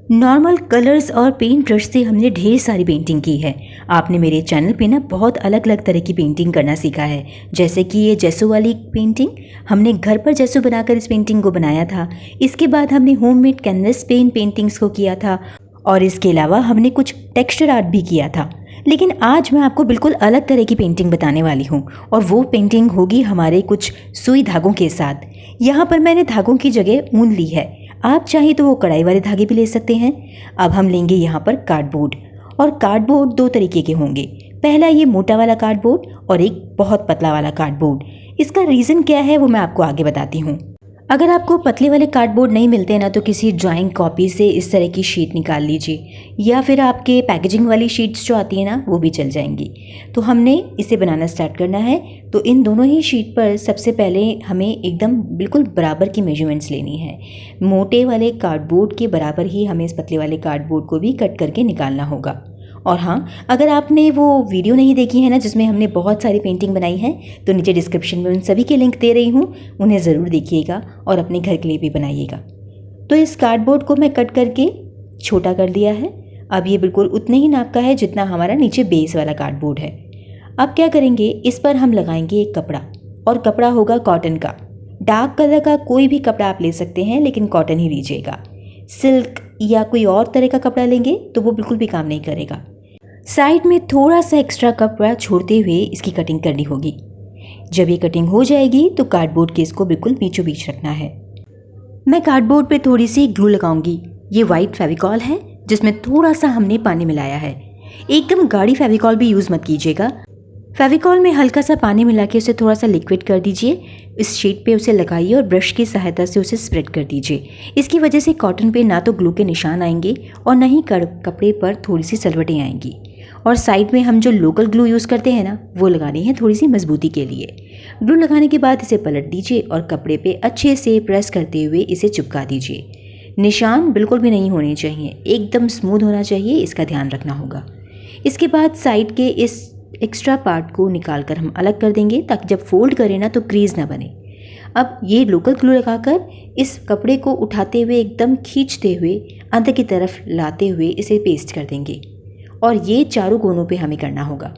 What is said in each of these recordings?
Normal colours और paint brush से हमने ढेर सारी पेंटिंग की है। आपने मेरे चैनल पे ना बहुत अलग अलग तरह की पेंटिंग करना सीखा है, जैसे कि ये जेसो वाली पेंटिंग हमने घर पर जेसो बनाकर इस पेंटिंग को बनाया था। इसके बाद हमने होममेड कैनवस पेंटिंग्स को किया था और इसके अलावा हमने कुछ टेक्सचर आर्ट भी किया था। लेकिन आज मैं आपको बिल्कुल अलग तरह की पेंटिंग बताने वाली हूँ और वो पेंटिंग होगी हमारे कुछ सुई धागों के साथ। यहाँ पर मैंने धागों की जगह ऊन ली है, आप चाहे तो वो कढ़ाई वाले धागे भी ले सकते हैं। अब हम लेंगे यहाँ पर कार्डबोर्ड, और कार्डबोर्ड दो तरीके के होंगे। पहला ये मोटा वाला कार्डबोर्ड और एक बहुत पतला वाला कार्डबोर्ड। इसका रीज़न क्या है वो मैं आपको आगे बताती हूँ। अगर आपको पतले वाले कार्डबोर्ड नहीं मिलते ना तो किसी ड्राइंग कॉपी से इस तरह की शीट निकाल लीजिए, या फिर आपके पैकेजिंग वाली शीट्स जो आती है ना वो भी चल जाएंगी। तो हमने इसे बनाना स्टार्ट करना है। तो इन दोनों ही शीट पर सबसे पहले हमें एकदम बिल्कुल बराबर की मेजरमेंट्स लेनी है। मोटे वाले कार्डबोर्ड के बराबर ही हमें इस पतले वाले कार्डबोर्ड को भी कट करके निकालना होगा। और हाँ, अगर आपने वो वीडियो नहीं देखी है ना जिसमें हमने बहुत सारी पेंटिंग बनाई है, तो नीचे डिस्क्रिप्शन में उन सभी के लिंक दे रही हूँ, उन्हें ज़रूर देखिएगा और अपने घर के लिए भी बनाइएगा। तो इस कार्डबोर्ड को मैं कट करके छोटा कर दिया है। अब ये बिल्कुल उतने ही नाप का है जितना हमारा नीचे बेस वाला कार्डबोर्ड है। अब क्या करेंगे, इस पर हम लगाएंगे एक कपड़ा, और कपड़ा होगा कॉटन का। डार्क कलर का कोई भी कपड़ा आप ले सकते हैं, लेकिन कॉटन ही लीजिएगा। सिल्क या कोई और तरह का कपड़ा लेंगे तो वो बिल्कुल भी काम नहीं करेगा। साइड में थोड़ा सा एक्स्ट्रा कपड़ा छोड़ते हुए इसकी कटिंग करनी होगी। जब ये कटिंग हो जाएगी तो कार्डबोर्ड के इसको बिल्कुल बीचों बीच रखना है। मैं कार्डबोर्ड पे थोड़ी सी ग्लू लगाऊंगी। ये वाइट फेविकॉल है जिसमें थोड़ा सा हमने पानी मिलाया है। एकदम गाढ़ी फेविकॉल भी यूज़ मत कीजिएगा। फेविकॉल में हल्का सा पानी मिला के उसे थोड़ा सा लिक्विड कर दीजिए। इस शीट पे उसे लगाइए और ब्रश की सहायता से उसे स्प्रेड कर दीजिए। इसकी वजह से कॉटन पे ना तो ग्लू के निशान आएंगे और ना ही कपड़े पर थोड़ी सी सलवटें आएंगी। और साइड में हम जो लोकल ग्लू यूज़ करते हैं ना वो लगानी है थोड़ी सी मजबूती के लिए। ग्लू लगाने के बाद इसे पलट दीजिए और कपड़े पे अच्छे से प्रेस करते हुए इसे चिपका दीजिए। निशान बिल्कुल भी नहीं होने चाहिए, एकदम स्मूथ होना चाहिए, इसका ध्यान रखना होगा। इसके बाद साइड के इस एक्स्ट्रा पार्ट को निकाल कर हम अलग कर देंगे ताकि जब फोल्ड करें ना तो क्रीज ना बने। अब ये लोकल ग्लू लगाकर इस कपड़े को उठाते हुए एकदम खींचते हुए अंदर की तरफ लाते हुए इसे पेस्ट कर देंगे, और ये चारों कोनों पे हमें करना होगा।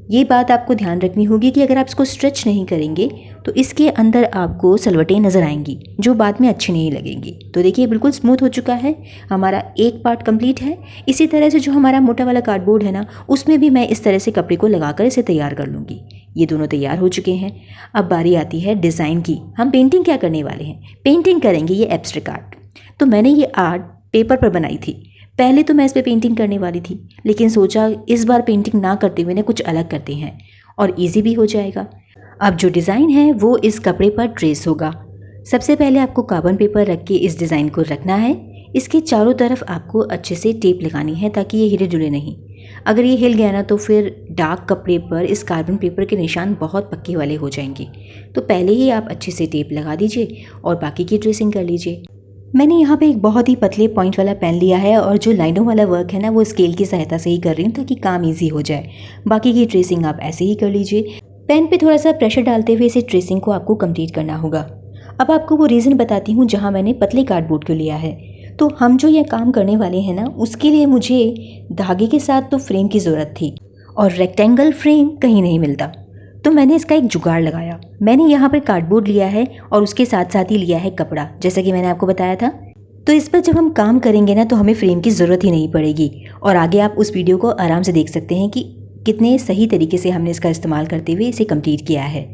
ये बात आपको ध्यान रखनी होगी कि अगर आप इसको स्ट्रेच नहीं करेंगे तो इसके अंदर आपको सलवटें नज़र आएंगी जो बाद में अच्छी नहीं लगेंगी। तो देखिए बिल्कुल स्मूथ हो चुका है, हमारा एक पार्ट कंप्लीट है। इसी तरह से जो हमारा मोटा वाला कार्डबोर्ड है ना उसमें भी मैं इस तरह से कपड़े को लगाकर इसे तैयार कर लूँगी। ये दोनों तैयार हो चुके हैं। अब बारी आती है डिज़ाइन की। हम पेंटिंग क्या करने वाले हैं, पेंटिंग करेंगे ये एब्स्ट्रैक्ट आर्ट। तो मैंने ये आर्ट पेपर पर बनाई थी। पहले तो मैं इस पे पेंटिंग करने वाली थी, लेकिन सोचा इस बार पेंटिंग ना करते हुए ना कुछ अलग करते हैं और इजी भी हो जाएगा। अब जो डिज़ाइन है वो इस कपड़े पर ट्रेस होगा। सबसे पहले आपको कार्बन पेपर रख के इस डिज़ाइन को रखना है। इसके चारों तरफ आपको अच्छे से टेप लगानी है ताकि ये हिले डुले नहीं। अगर ये हिल गया ना तो फिर डार्क कपड़े पर इस कार्बन पेपर के निशान बहुत पक्के वाले हो जाएंगे। तो पहले ही आप अच्छे से टेप लगा दीजिए और बाकी की ट्रेसिंग कर लीजिए। मैंने यहाँ पे एक बहुत ही पतले पॉइंट वाला पेन लिया है और जो लाइनों वाला वर्क है ना वो स्केल की सहायता से ही कर रही हूँ ताकि काम इजी हो जाए। बाकी की ट्रेसिंग आप ऐसे ही कर लीजिए। पेन पे थोड़ा सा प्रेशर डालते हुए इसे ट्रेसिंग को आपको कंप्लीट करना होगा। अब आपको वो रीज़न बताती हूँ जहाँ मैंने पतले कार्डबोर्ड को लिया है। तो हम जो ये काम करने वाले हैं ना उसके लिए मुझे धागे के साथ तो फ्रेम की ज़रूरत थी, और रेक्टेंगल फ्रेम कहीं नहीं मिलता। तो मैंने इसका एक जुगाड़ लगाया। मैंने यहाँ पर कार्डबोर्ड लिया है और उसके साथ साथ ही लिया है कपड़ा, जैसा कि मैंने आपको बताया था। तो इस पर जब हम काम करेंगे ना तो हमें फ्रेम की ज़रूरत ही नहीं पड़ेगी। और आगे आप उस वीडियो को आराम से देख सकते हैं कि कितने सही तरीके से हमने इसका इस्तेमाल करते हुए इसे कंप्लीट किया है।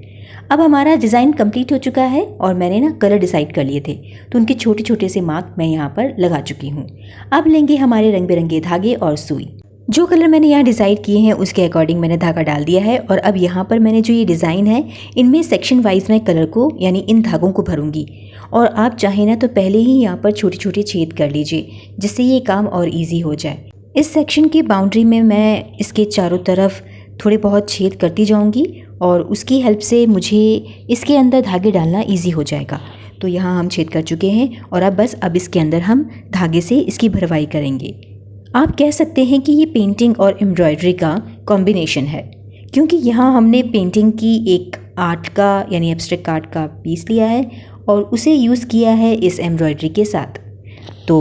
अब हमारा डिज़ाइन कंप्लीट हो चुका है और मैंने ना कलर डिसाइड कर लिए थे, तो उनके छोटे छोटे से मार्क मैं यहाँ पर लगा चुकी हूँ। अब लेंगे हमारे रंग बिरंगे धागे और सुई। जो कलर मैंने यहाँ डिसाइड किए हैं उसके अकॉर्डिंग मैंने धागा डाल दिया है। और अब यहाँ पर मैंने जो ये डिज़ाइन है इनमें सेक्शन वाइज मैं कलर को यानी इन धागों को भरूंगी। और आप चाहें ना तो पहले ही यहाँ पर छोटे छोटे छेद कर लीजिए जिससे ये काम और इजी हो जाए। इस सेक्शन की बाउंड्री में मैं इसके चारों तरफ थोड़े बहुत छेद करती जाऊँगी और उसकी हेल्प से मुझे इसके अंदर धागे डालना ईजी हो जाएगा। तो यहाँ हम छेद कर चुके हैं और अब इसके अंदर हम धागे से इसकी भरवाई करेंगे। आप कह सकते हैं कि ये पेंटिंग और एम्ब्रॉयडरी का कॉम्बिनेशन है, क्योंकि यहाँ हमने पेंटिंग की एक आर्ट का यानी एब्स्ट्रैक्ट आर्ट का पीस लिया है और उसे यूज़ किया है इस एम्ब्रॉयडरी के साथ। तो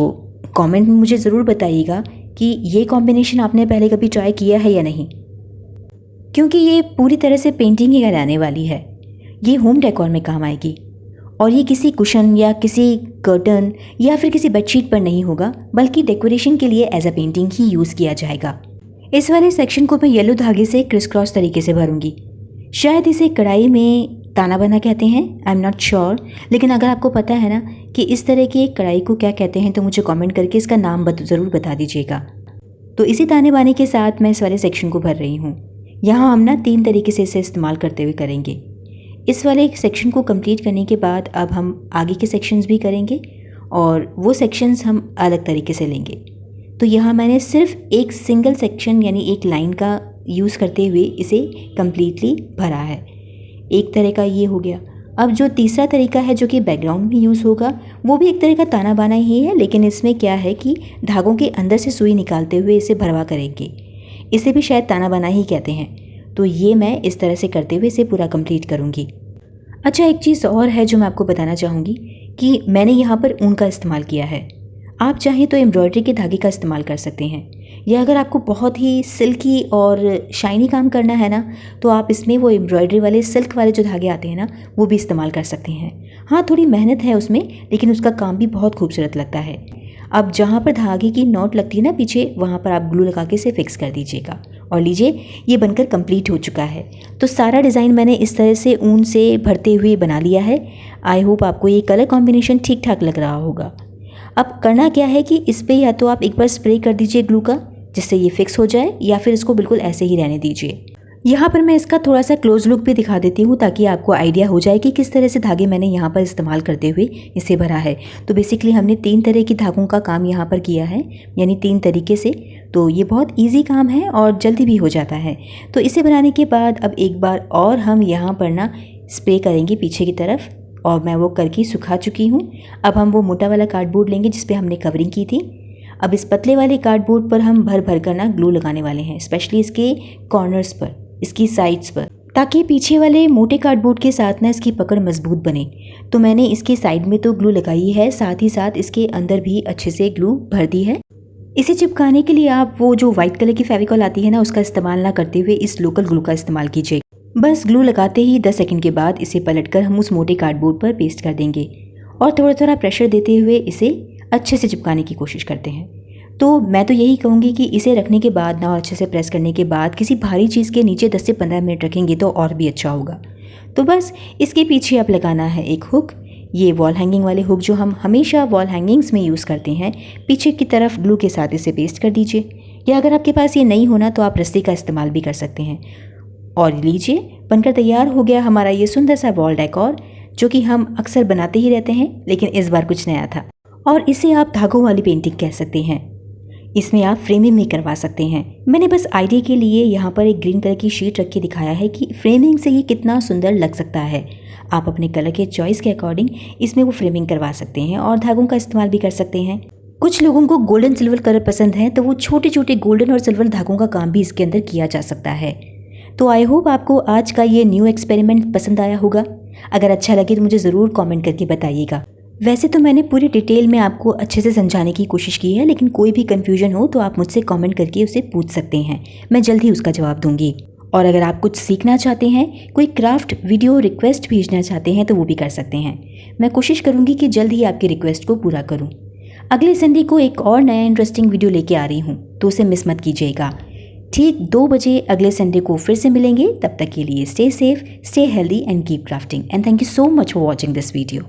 कमेंट में मुझे ज़रूर बताइएगा कि ये कॉम्बिनेशन आपने पहले कभी ट्राई किया है या नहीं, क्योंकि ये पूरी तरह से पेंटिंग ही कहलाने वाली है। ये होम डेकोर में काम आएगी और ये किसी कुशन या किसी कर्टन या फिर किसी बेडशीट पर नहीं होगा, बल्कि डेकोरेशन के लिए एज अ पेंटिंग ही यूज़ किया जाएगा। इस वाले सेक्शन को मैं येलो धागे से क्रिस क्रॉस तरीके से भरूंगी। शायद इसे कढ़ाई में ताना बाना कहते हैं, आई एम नॉट श्योर, लेकिन अगर आपको पता है ना कि इस तरह की कढ़ाई को क्या कहते हैं तो मुझे कमेंट करके इसका नाम ज़रूर बता दीजिएगा। तो इसी ताने बाने के साथ मैं इस वाले सेक्शन को भर रही हूँ। यहाँ हम ना 3 तरीके से इसे इस्तेमाल करते हुए करेंगे। इस वाले सेक्शन को कंप्लीट करने के बाद अब हम आगे के सेक्शंस भी करेंगे और वो सेक्शंस हम अलग तरीके से लेंगे। तो यहाँ मैंने सिर्फ एक सिंगल सेक्शन यानी एक लाइन का यूज़ करते हुए इसे कम्प्लीटली भरा है। एक तरह का ये हो गया। अब जो तीसरा तरीका है जो कि बैकग्राउंड में यूज़ होगा, वो भी एक तरह का ताना बाना ही है, लेकिन इसमें क्या है कि धागों के अंदर से सुई निकालते हुए इसे भरवा करेंगे। इसे भी शायद ताना बाना ही कहते हैं। तो ये मैं इस तरह से करते हुए इसे पूरा कंप्लीट करूँगी। अच्छा, एक चीज़ और है जो मैं आपको बताना चाहूँगी कि मैंने यहाँ पर ऊन का इस्तेमाल किया है। आप चाहें तो एम्ब्रॉयडरी के धागे का इस्तेमाल कर सकते हैं, या अगर आपको बहुत ही सिल्की और शाइनी काम करना है ना, तो आप इसमें वो एम्ब्रॉयडरी वाले सिल्क वाले जो धागे आते हैं ना, वो भी इस्तेमाल कर सकते हैं। हाँ, थोड़ी मेहनत है उसमें, लेकिन उसका काम भी बहुत खूबसूरत लगता है। अब जहाँ पर धागे की नॉट लगती है ना पीछे, वहाँ पर आप ग्लू लगा के इसे फिक्स कर दीजिएगा। और लीजिए, ये बनकर कंप्लीट हो चुका है। तो सारा डिज़ाइन मैंने इस तरह से ऊन से भरते हुए बना लिया है। आई होप आपको ये कलर कॉम्बिनेशन ठीक ठाक लग रहा होगा। अब करना क्या है कि इस पर या तो आप एक बार स्प्रे कर दीजिए ग्लू का, जिससे ये फिक्स हो जाए, या फिर इसको बिल्कुल ऐसे ही रहने दीजिए। यहाँ पर मैं इसका थोड़ा सा क्लोज लुक भी दिखा देती हूँ ताकि आपको आइडिया हो जाए कि किस तरह से धागे मैंने यहाँ पर इस्तेमाल करते हुए इसे भरा है। तो बेसिकली हमने 3 तरह की धागों का काम यहाँ पर किया है, यानी 3 तरीके से। तो ये बहुत ईजी काम है और जल्दी भी हो जाता है। तो इसे बनाने के बाद अब एक बार और हम यहाँ पर ना स्प्रे करेंगे पीछे की तरफ, और मैं वो करके सुखा चुकी हूँ। अब हम वो मोटा वाला कार्डबोर्ड लेंगे जिस पे हमने कवरिंग की थी। अब इस पतले वाले कार्डबोर्ड पर हम भर भर कर ना ग्लू लगाने वाले हैं, स्पेशली इसके कॉर्नर्स पर, इसकी साइड्स पर, ताकि पीछे वाले मोटे कार्डबोर्ड के साथ ना इसकी पकड़ मजबूत बने। तो मैंने इसके साइड में तो ग्लू लगाई है, साथ ही साथ इसके अंदर भी अच्छे से ग्लू भर दी है। इसे चिपकाने के लिए आप वो जो वाइट कलर की फेविकॉल आती है ना, उसका इस्तेमाल ना करते हुए इस लोकल ग्लू का इस्तेमाल कीजिए। बस ग्लू लगाते ही 10 सेकंड के बाद इसे पलटकर हम उस मोटे कार्डबोर्ड पर पेस्ट कर देंगे और थोड़ा थोड़ा प्रेशर देते हुए इसे अच्छे से चिपकाने की कोशिश करते हैं। तो मैं तो यही कहूँगी कि इसे रखने के बाद ना, और अच्छे से प्रेस करने के बाद किसी भारी चीज़ के नीचे 10 से 15 मिनट रखेंगे तो और भी अच्छा होगा। तो बस इसके पीछे अब लगाना है एक हुक। ये वॉल हैंगिंग वाले हुक जो हम हमेशा वॉल हैंगिंग्स में यूज़ करते हैं, पीछे की तरफ ग्लू के साथ इसे पेस्ट कर दीजिए, या अगर आपके पास ये नहीं होना तो आप रस्सी का इस्तेमाल भी कर सकते हैं। और लीजिए, बनकर तैयार हो गया हमारा ये सुंदर सा वॉल डेकोर, जो कि हम अक्सर बनाते ही रहते हैं, लेकिन इस बार कुछ नया था। और इसे आप धागों वाली पेंटिंग कह सकते हैं। इसमें आप फ्रेमिंग भी करवा सकते हैं। मैंने बस आइडिया के लिए यहाँ पर एक ग्रीन कलर की शीट रख के दिखाया है कि फ्रेमिंग से ये कितना सुंदर लग सकता है। आप अपने कलर के चॉइस के अकॉर्डिंग इसमें वो फ्रेमिंग करवा सकते हैं और धागों का इस्तेमाल भी कर सकते हैं। कुछ लोगों को गोल्डन सिल्वर कलर पसंद है, तो वो छोटे छोटे गोल्डन और सिल्वर धागों का काम भी इसके अंदर किया जा सकता है। तो आई होप आपको आज का ये न्यू एक्सपेरिमेंट पसंद आया होगा। अगर अच्छा लगे तो मुझे ज़रूर कमेंट करके बताइएगा। वैसे तो मैंने पूरी डिटेल में आपको अच्छे से समझाने की कोशिश की है, लेकिन कोई भी कन्फ्यूजन हो तो आप मुझसे कमेंट करके उसे पूछ सकते हैं, मैं जल्द ही उसका जवाब दूंगी। और अगर आप कुछ सीखना चाहते हैं, कोई क्राफ्ट वीडियो रिक्वेस्ट भेजना चाहते हैं तो वो भी कर सकते हैं। मैं कोशिश करूँगी कि जल्द ही आपकी रिक्वेस्ट को पूरा करूँ। अगले संडे को एक और नया इंटरेस्टिंग वीडियो लेके आ रही हूँ, तो उसे मिस मत कीजिएगा। ठीक 2 बजे अगले संडे को फिर से मिलेंगे। तब तक के लिए stay safe, stay healthy and keep crafting, and thank you so much for watching this video.